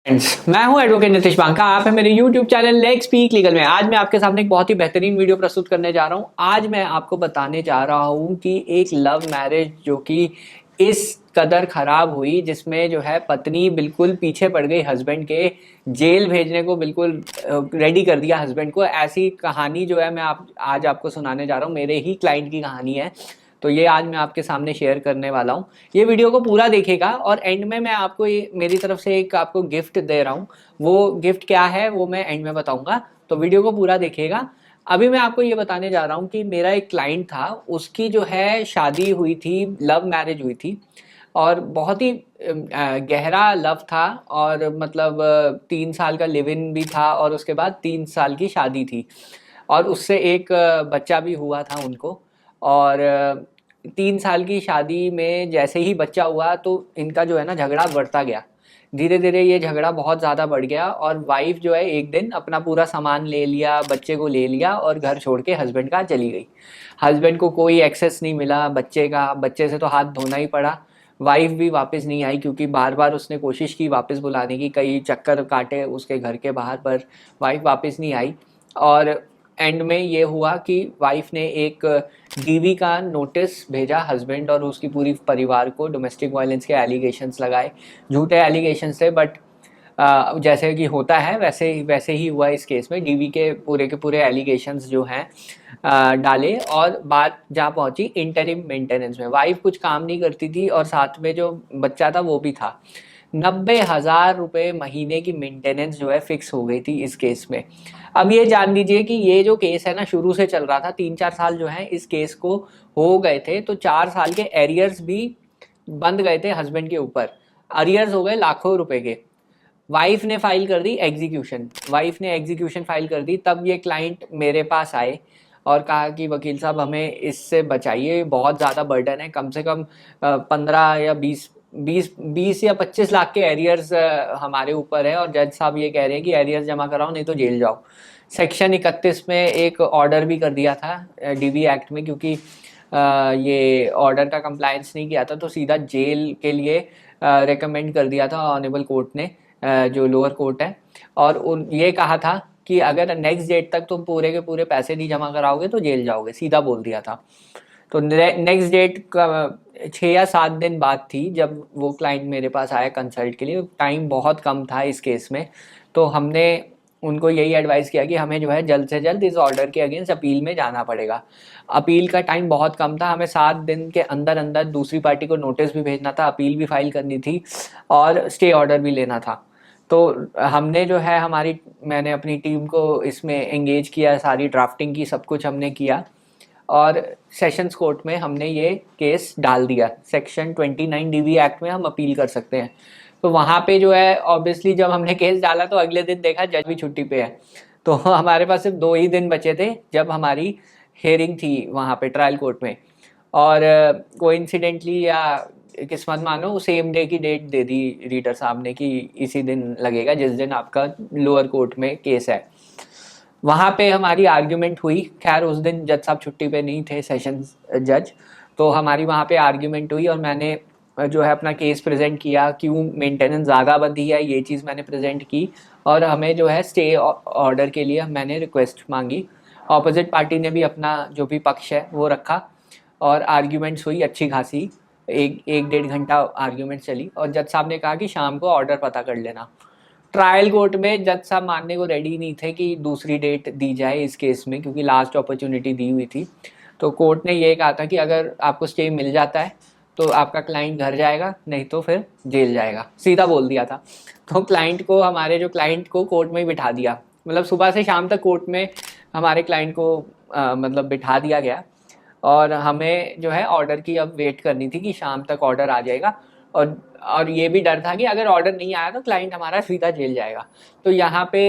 Friends, मैं हूं advocate Nitish Banka. आप है मेरे YouTube channel let's speak legal में। आज मैं आपके सामने एक बहुत ही बेहतरीन वीडियो प्रस्तुत करने जा रहा हूं। आज मैं आपको बताने जा रहा हूं कि एक लव मैरिज जो कि इस कदर खराब हुई, जिसमें जो है पत्नी बिल्कुल पीछे पड़ गई हस्बैंड के, जेल भेजने को बिल्कुल रेडी कर दिया हस्बैंड को। ऐसी कहानी जो है मैं आज आपको सुनाने जा रहा हूँ। मेरे ही क्लाइंट की कहानी है, तो ये आज मैं आपके सामने शेयर करने वाला हूँ। ये वीडियो को पूरा देखिएगा और एंड में मैं आपको ये मेरी तरफ से एक आपको गिफ्ट दे रहा हूँ। वो गिफ्ट क्या है वो मैं एंड में बताऊंगा, तो वीडियो को पूरा देखिएगा। अभी मैं आपको ये बताने जा रहा हूँ कि मेरा एक क्लाइंट था, उसकी जो है शादी हुई थी, लव मैरिज हुई थी और बहुत ही गहरा लव था। और मतलब 3 साल का लिव इन भी था और उसके बाद 3 साल की शादी थी और उससे एक बच्चा भी हुआ था उनको। और 3 साल की शादी में जैसे ही बच्चा हुआ तो इनका जो है ना झगड़ा बढ़ता गया। धीरे धीरे ये झगड़ा बहुत ज़्यादा बढ़ गया और वाइफ जो है एक दिन अपना पूरा सामान ले लिया, बच्चे को ले लिया और घर छोड़ के हस्बैंड का चली गई। हस्बैंड को कोई एक्सेस नहीं मिला बच्चे का, बच्चे से तो हाथ धोना ही पड़ा। वाइफ भी वापस नहीं आई क्योंकि बार बार उसने कोशिश की वापस बुलाने की, कई चक्कर काटे उसके घर के बाहर, पर वाइफ वापस नहीं आई। और एंड में ये हुआ कि वाइफ ने एक डीवी का नोटिस भेजा हस्बैंड और उसकी पूरी परिवार को। डोमेस्टिक वायलेंस के एलिगेशंस लगाए, झूठे एलिगेशंस थे, बट जैसे कि होता है वैसे वैसे ही हुआ इस केस में। डीवी के पूरे एलिगेशंस जो हैं डाले और बात जहाँ पहुंची इंटरिम मेंटेनेंस में। वाइफ कुछ काम नहीं करती थी और साथ में जो बच्चा था वो भी था। 90,000 रुपये महीने की मेंटेनेंस जो है फिक्स हो गई थी इस केस में। अब ये जान लीजिए कि ये जो केस है ना शुरू से चल रहा था, 3-4 साल जो है इस केस को हो गए थे, तो 4 साल के एरियर्स भी बंद गए थे हस्बैंड के ऊपर। अरियर्स हो गए लाखों रुपए के। वाइफ ने फाइल कर दी एग्जीक्यूशन, वाइफ ने एग्जीक्यूशन फाइल कर दी। तब ये क्लाइंट मेरे पास आए और कहा कि वकील साहब हमें इससे बचाइए, बहुत ज़्यादा बर्डन है, कम से कम 15 या 20 या 25 लाख के एरियर्स हमारे ऊपर है और जज साहब ये कह रहे हैं कि एरियर्स जमा कराओ नहीं तो जेल जाओ। सेक्शन 31 में एक ऑर्डर भी कर दिया था डीवी एक्ट में, क्योंकि ये ऑर्डर का कंप्लायंस नहीं किया था तो सीधा जेल के लिए रिकमेंड कर दिया था ऑनरेबल कोर्ट ने, जो लोअर कोर्ट है। और उन ये कहा था कि अगर नेक्स्ट डेट तक तुम पूरे के पूरे पैसे नहीं जमा कराओगे तो जेल जाओगे, सीधा बोल दिया था। तो नेक्स्ट डेट का 6 या 7 दिन बाद थी जब वो क्लाइंट मेरे पास आया कंसल्ट के लिए। टाइम बहुत कम था इस केस में, तो हमने उनको यही एडवाइस किया कि हमें जो है जल्द से जल्द इस ऑर्डर के अगेंस्ट अपील में जाना पड़ेगा। अपील का टाइम बहुत कम था, हमें 7 दिन के अंदर अंदर दूसरी पार्टी को नोटिस भी भेजना था, अपील भी फाइल करनी थी और स्टे ऑर्डर भी लेना था। तो हमने जो है मैंने अपनी टीम को इसमें एंगेज किया, सारी ड्राफ्टिंग की, सब कुछ हमने किया और सेशंस कोर्ट में हमने ये केस डाल दिया। सेक्शन 29 डीवी एक्ट में हम अपील कर सकते हैं। तो वहाँ पे जो है ऑब्वियसली जब हमने केस डाला तो अगले दिन देखा जज भी छुट्टी पे है, तो हमारे पास सिर्फ 2 ही दिन बचे थे जब हमारी हेयरिंग थी वहाँ पे ट्रायल कोर्ट में। और कोइंसिडेंटली या किस्मत मानो सेम डे की डेट दे दी रीडर साहब ने कि इसी दिन लगेगा जिस दिन आपका लोअर कोर्ट में केस है। वहाँ पे हमारी आर्ग्यूमेंट हुई। खैर उस दिन जज साहब छुट्टी पे नहीं थे, सेशन जज, तो हमारी वहाँ पे आर्ग्यूमेंट हुई और मैंने जो है अपना केस प्रेजेंट किया, क्यों मेंटेनेंस ज़्यादा बंधी है ये चीज़ मैंने प्रेजेंट की। और हमें जो है स्टे ऑर्डर के लिए मैंने रिक्वेस्ट मांगी। ऑपोजिट पार्टी ने भी अपना जो भी पक्ष है वो रखा और आर्ग्यूमेंट्स हुई अच्छी खासी। एक एक 1.5 घंटा आर्ग्यूमेंट चली और जज साहब ने कहा कि शाम को ऑर्डर पता कर लेना। ट्रायल कोर्ट में जज साहब मानने को रेडी नहीं थे कि दूसरी डेट दी जाए इस केस में, क्योंकि लास्ट अपॉर्चुनिटी दी हुई थी। तो कोर्ट ने ये कहा था कि अगर आपको स्टे मिल जाता है तो आपका क्लाइंट घर जाएगा, नहीं तो फिर जेल जाएगा, सीधा बोल दिया था। तो हमारे जो क्लाइंट को कोर्ट में ही बिठा दिया, मतलब सुबह से शाम तक कोर्ट में हमारे क्लाइंट को मतलब बिठा दिया गया। और हमें जो है ऑर्डर की अब वेट करनी थी कि शाम तक ऑर्डर आ जाएगा। और और ये भी डर था कि अगर ऑर्डर नहीं आया तो क्लाइंट हमारा सीधा जेल जाएगा। तो यहाँ पे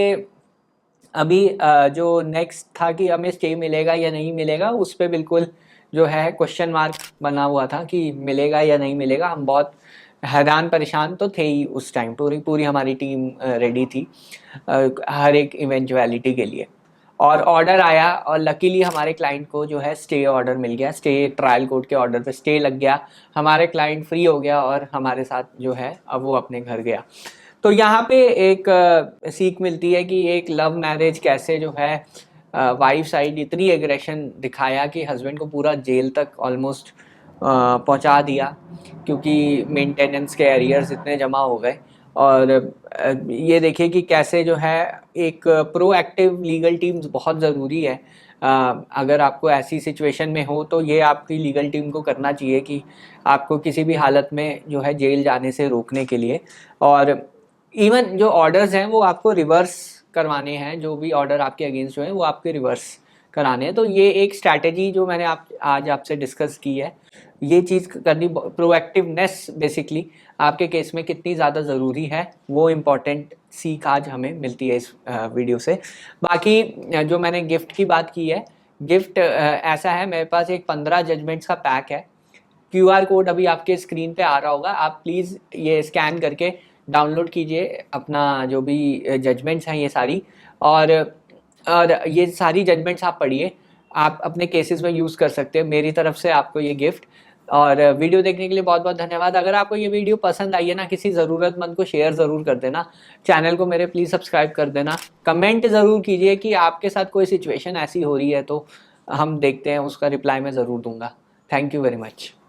अभी जो नेक्स्ट था कि हमें स्टे मिलेगा या नहीं मिलेगा, उस पर बिल्कुल जो है क्वेश्चन मार्क बना हुआ था कि मिलेगा या नहीं मिलेगा। हम बहुत हैरान परेशान तो थे ही उस टाइम, पूरी पूरी हमारी टीम रेडी थी हर एक इवेंचुअलिटी के लिए। और ऑर्डर आया और लकीली हमारे क्लाइंट को जो है स्टे ऑर्डर मिल गया, स्टे ट्रायल कोर्ट के ऑर्डर पे स्टे लग गया, हमारे क्लाइंट फ्री हो गया और हमारे साथ जो है अब वो अपने घर गया। तो यहाँ पे एक सीख मिलती है कि एक लव मैरिज कैसे जो है वाइफ साइड इतनी एग्रेशन दिखाया कि हस्बैंड को पूरा जेल तक ऑलमोस्ट पहुंचा दिया, क्योंकि मेंटेनेंस के एरियर्स इतने जमा हो गए। और ये देखिए कि कैसे जो है एक प्रोएक्टिव लीगल टीम्स बहुत ज़रूरी है। अगर आपको ऐसी सिचुएशन में हो तो ये आपकी लीगल टीम को करना चाहिए कि आपको किसी भी हालत में जो है जेल जाने से रोकने के लिए। और इवन जो ऑर्डर्स हैं वो आपको रिवर्स करवाने हैं, जो भी ऑर्डर आपके अगेंस्ट जो है वो आपके रिवर्स कराने हैं। तो ये एक स्ट्रैटेजी जो मैंने आज आपसे डिस्कस की है, ये चीज़ करनी, प्रोएक्टिवनेस बेसिकली आपके केस में कितनी ज़्यादा ज़रूरी है, वो इम्पॉर्टेंट सीख आज हमें मिलती है इस वीडियो से। बाकी जो मैंने गिफ्ट की बात की है, गिफ्ट ऐसा है, मेरे पास एक 15 जजमेंट्स का पैक है। QR कोड अभी आपके स्क्रीन पे आ रहा होगा, आप प्लीज़ ये स्कैन करके डाउनलोड कीजिए अपना जो भी जजमेंट्स हैं ये सारी, और ये सारी जजमेंट्स आप पढ़िए, आप अपने केसेस में यूज़ कर सकते हैं। मेरी तरफ से आपको ये गिफ्ट। और वीडियो देखने के लिए बहुत बहुत धन्यवाद। अगर आपको ये वीडियो पसंद आई है ना, किसी ज़रूरतमंद को शेयर ज़रूर कर देना, चैनल को मेरे प्लीज़ सब्सक्राइब कर देना, कमेंट ज़रूर कीजिए कि आपके साथ कोई सिचुएशन ऐसी हो रही है तो हम देखते हैं, उसका रिप्लाई मैं ज़रूर दूंगा। Thank you very much.